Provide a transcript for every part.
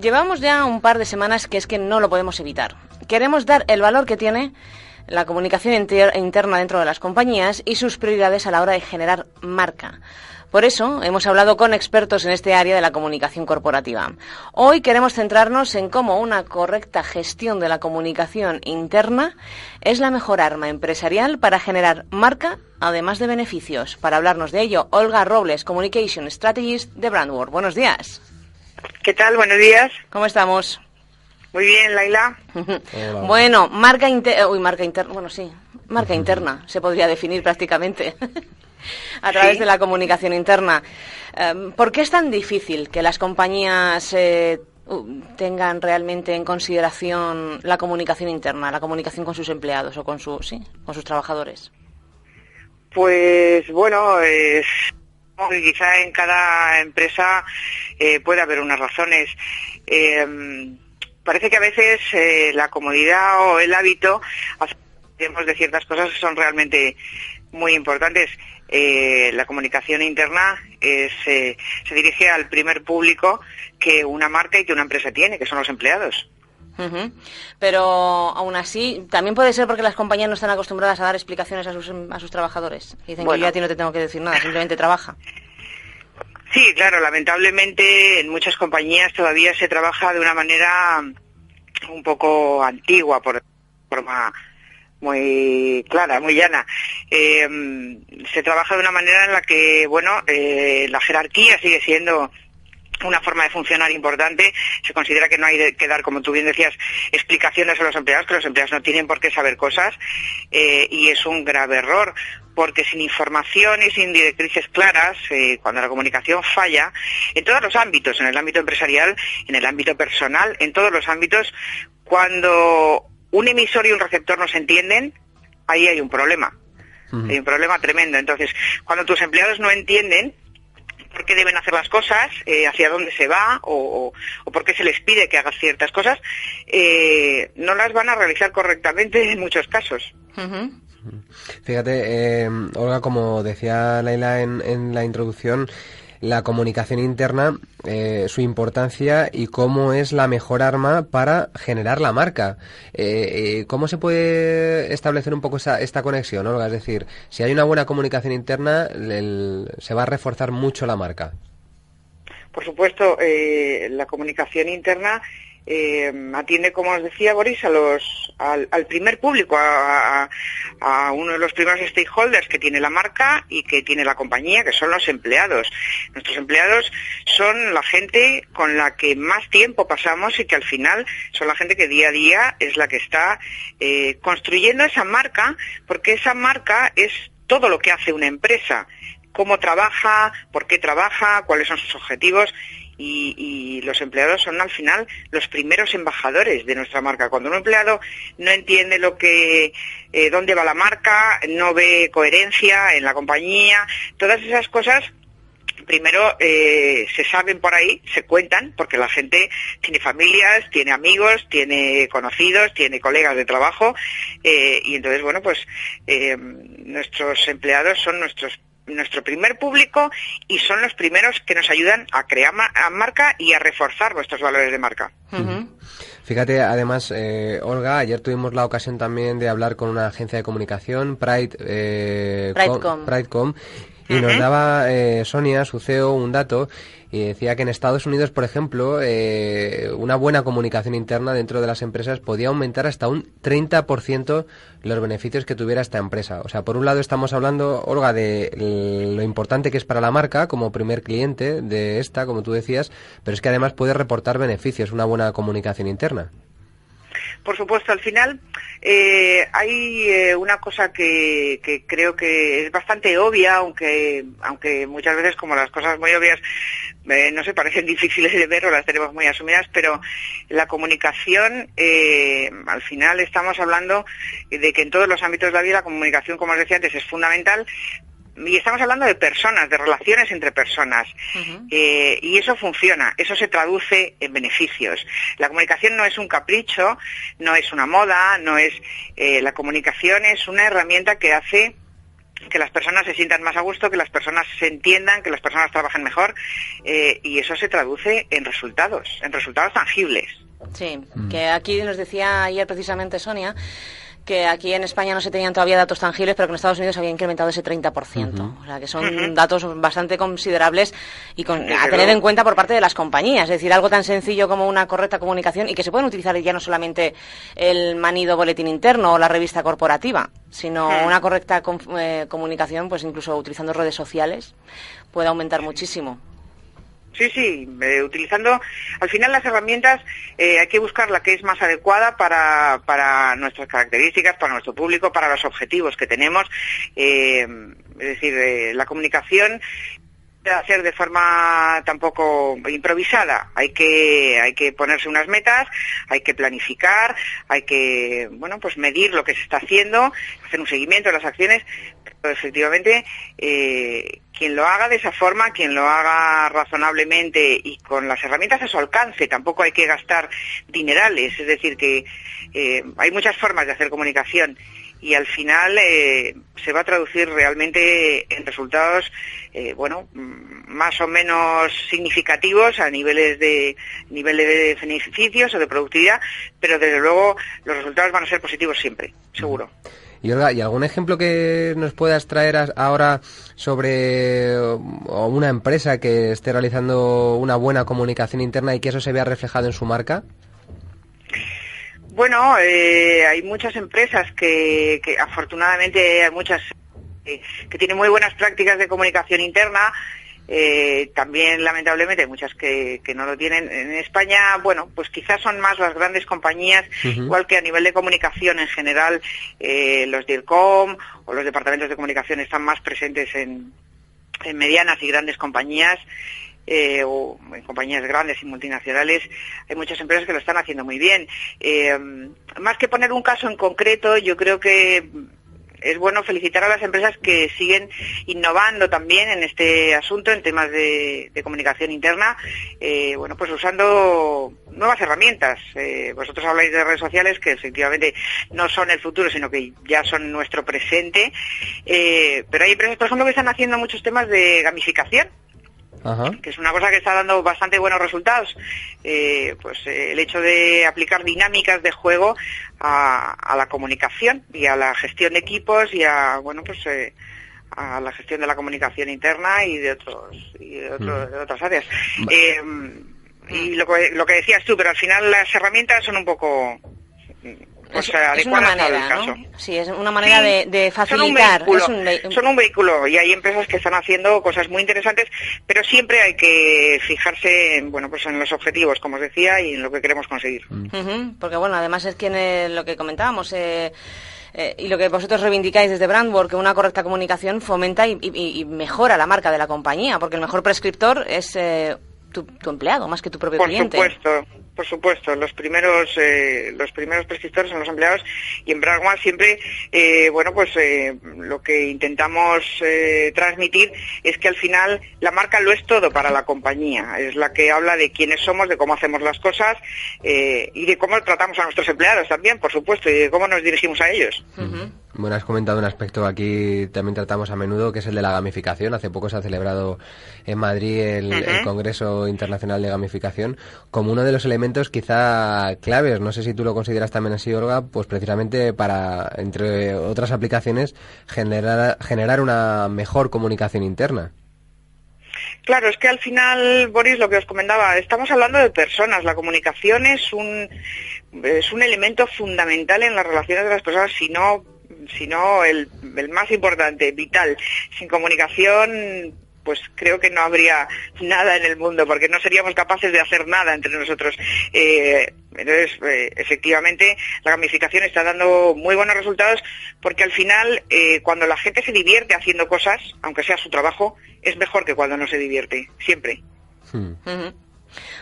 Llevamos ya un par de semanas que es que no lo podemos evitar. Queremos dar el valor que tiene la comunicación interna dentro de las compañías y sus prioridades a la hora de generar marca. Por eso hemos hablado con expertos en este área de la comunicación corporativa. Hoy queremos centrarnos en cómo una correcta gestión de la comunicación interna es la mejor arma empresarial para generar marca, además de beneficios. Para hablarnos de ello, Olga Robles, Communication Strategist de Brandword. Buenos días. ¿Qué tal? Buenos días. ¿Cómo estamos? Muy bien, Laila. Bueno, marca interna se podría definir prácticamente a través de la comunicación interna. ¿Por qué es tan difícil que las compañías tengan realmente en consideración la comunicación interna, la comunicación con sus empleados o con sus trabajadores? Pues bueno, quizá en cada empresa puede haber unas razones. Parece que a veces la comodidad o el hábito hacemos de ciertas cosas que son realmente muy importantes. La comunicación interna se dirige al primer público que una marca y que una empresa tiene, que son los empleados. Uh-huh. Pero aún así, también puede ser porque las compañías no están acostumbradas a dar explicaciones a sus trabajadores. Dicen que yo a ti no te tengo que decir nada, simplemente trabaja. Sí, claro, lamentablemente en muchas compañías todavía se trabaja de una manera un poco antigua, por forma muy clara, muy llana. Se trabaja de una manera en la que, la jerarquía sigue siendo una forma de funcionar importante. Se considera que no hay que dar, como tú bien decías, explicaciones a los empleados, que los empleados no tienen por qué saber cosas, y es un grave error, porque sin información y sin directrices claras, cuando la comunicación falla, en todos los ámbitos, en el ámbito empresarial, en el ámbito personal, en todos los ámbitos, cuando un emisor y un receptor no se entienden, ahí hay un problema. Hay un problema tremendo. Entonces, cuando tus empleados no entienden por qué deben hacer las cosas, hacia dónde se va o por qué se les pide que hagan ciertas cosas, no las van a realizar correctamente en muchos casos. Uh-huh. Fíjate, Olga, como decía Laila en la introducción, la comunicación interna, su importancia y cómo es la mejor arma para generar la marca. ¿Cómo se puede establecer un poco esta conexión, Olga? Es decir, si hay una buena comunicación interna, se va a reforzar mucho la marca. Por supuesto, la comunicación interna atiende, como os decía Boris, al primer público, a uno de los primeros stakeholders que tiene la marca y que tiene la compañía, que son los empleados. Nuestros empleados son la gente con la que más tiempo pasamos y que al final son la gente que día a día es la que está construyendo esa marca, porque esa marca es todo lo que hace una empresa. Cómo trabaja, por qué trabaja, cuáles son sus objetivos. Y los empleados son al final los primeros embajadores de nuestra marca. Cuando un empleado no entiende dónde va la marca, no ve coherencia en la compañía, todas esas cosas primero se saben por ahí, se cuentan, porque la gente tiene familias, tiene amigos, tiene conocidos, tiene colegas de trabajo, y entonces nuestros empleados son nuestro primer público y son los primeros que nos ayudan a crear marca y a reforzar nuestros valores de marca. Uh-huh. Fíjate, además, Olga, ayer tuvimos la ocasión también de hablar con una agencia de comunicación, Pridecom, y nos daba Sonia, su CEO, un dato, y decía que en Estados Unidos, por ejemplo, una buena comunicación interna dentro de las empresas podía aumentar hasta un 30% los beneficios que tuviera esta empresa. O sea, por un lado estamos hablando, Olga, de lo importante que es para la marca como primer cliente de esta, como tú decías, pero es que además puede reportar beneficios, una buena comunicación interna. Por supuesto, al final Hay una cosa que creo que es bastante obvia, aunque muchas veces, como las cosas muy obvias no sé, parecen difíciles de ver o las tenemos muy asumidas, pero la comunicación, al final estamos hablando de que en todos los ámbitos de la vida la comunicación, como os decía antes, es fundamental. Y estamos hablando de personas, de relaciones entre personas. Uh-huh. Y eso funciona, eso se traduce en beneficios. La comunicación no es un capricho, no es una moda, no es... la comunicación es una herramienta que hace que las personas se sientan más a gusto, que las personas se entiendan, que las personas trabajen mejor, y eso se traduce en resultados tangibles. Sí, que aquí nos decía ayer precisamente Sonia, que aquí en España no se tenían todavía datos tangibles, pero que en Estados Unidos había incrementado ese 30%. Uh-huh. O sea, que son datos bastante considerables y a tener en cuenta por parte de las compañías. Es decir, algo tan sencillo como una correcta comunicación y que se pueden utilizar ya no solamente el manido boletín interno o la revista corporativa, sino una correcta comunicación, pues incluso utilizando redes sociales, puede aumentar muchísimo. Sí, utilizando, al final las herramientas hay que buscar la que es más adecuada para nuestras características, para nuestro público, para los objetivos que tenemos. Es decir, la comunicación debe hacer de forma tampoco improvisada. Hay que ponerse unas metas, hay que planificar, hay que, pues medir lo que se está haciendo, hacer un seguimiento de las acciones. Pero efectivamente, quien lo haga de esa forma, quien lo haga razonablemente y con las herramientas a su alcance, tampoco hay que gastar dinerales. Es decir, que hay muchas formas de hacer comunicación y al final se va a traducir realmente en resultados más o menos significativos a niveles de beneficios o de productividad, pero desde luego los resultados van a ser positivos siempre, seguro. Y Olga, ¿y algún ejemplo que nos puedas traer ahora sobre una empresa que esté realizando una buena comunicación interna y que eso se vea reflejado en su marca? Bueno, hay muchas empresas que afortunadamente hay muchas que tienen muy buenas prácticas de comunicación interna. También lamentablemente hay muchas que no lo tienen. En España, pues quizás son más las grandes compañías, igual que a nivel de comunicación en general, los DIRCOM o los departamentos de comunicación están más presentes en medianas y grandes compañías, o en compañías grandes y multinacionales. Hay muchas empresas que lo están haciendo muy bien. Más que poner un caso en concreto, yo creo que es bueno felicitar a las empresas que siguen innovando también en este asunto, en temas de comunicación interna, pues usando nuevas herramientas. Vosotros habláis de redes sociales que efectivamente no son el futuro, sino que ya son nuestro presente, pero hay empresas, por ejemplo, que están haciendo muchos temas de gamificación. Ajá. Que es una cosa que está dando bastante buenos resultados. El hecho de aplicar dinámicas de juego a la comunicación y a la gestión de equipos y a la gestión de la comunicación interna y de otras áreas. Y lo que decías tú, pero al final las herramientas son un poco es una manera, ¿no? Sí, es una manera de facilitar. Son un vehículo y hay empresas que están haciendo cosas muy interesantes, pero siempre hay que fijarse en los objetivos, como os decía, y en lo que queremos conseguir. Porque además es lo que comentábamos, y lo que vosotros reivindicáis desde Brandword, que una correcta comunicación fomenta y mejora la marca de la compañía, porque el mejor prescriptor es tu empleado, más que tu propio cliente. Por supuesto, los primeros prescriptores son los empleados, y en Brandword siempre, lo que intentamos transmitir es que al final la marca lo es todo para la compañía, es la que habla de quiénes somos, de cómo hacemos las cosas, y de cómo tratamos a nuestros empleados también, por supuesto, y de cómo nos dirigimos a ellos. Bueno, has comentado un aspecto aquí también tratamos a menudo, que es el de la gamificación. Hace poco se ha celebrado en Madrid el Congreso Internacional de Gamificación como uno de los elementos quizá claves. No sé si tú lo consideras también así, Olga, pues precisamente para, entre otras aplicaciones, generar una mejor comunicación interna. Claro, es que al final, Boris, lo que os comentaba, estamos hablando de personas. La comunicación es un elemento fundamental en las relaciones de las personas, sino el más importante, vital. Sin comunicación, pues creo que no habría nada en el mundo, porque no seríamos capaces de hacer nada entre nosotros. Entonces, efectivamente, la gamificación está dando muy buenos resultados, porque al final, cuando la gente se divierte haciendo cosas, aunque sea su trabajo, es mejor que cuando no se divierte, siempre.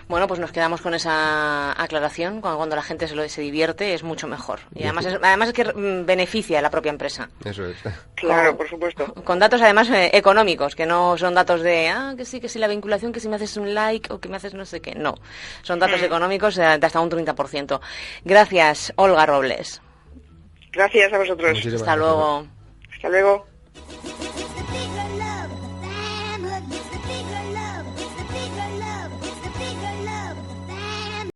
Bueno, pues nos quedamos con esa aclaración. Cuando la gente se divierte es mucho mejor. Y además es que beneficia a la propia empresa. Eso es. Claro, por supuesto. Con datos además económicos, que no son datos de, que sí, la vinculación, que si me haces un like o que me haces no sé qué. No, son datos económicos de hasta un 30%. Gracias, Olga Robles. Gracias a vosotros. Muchísimas Hasta luego. Hasta luego.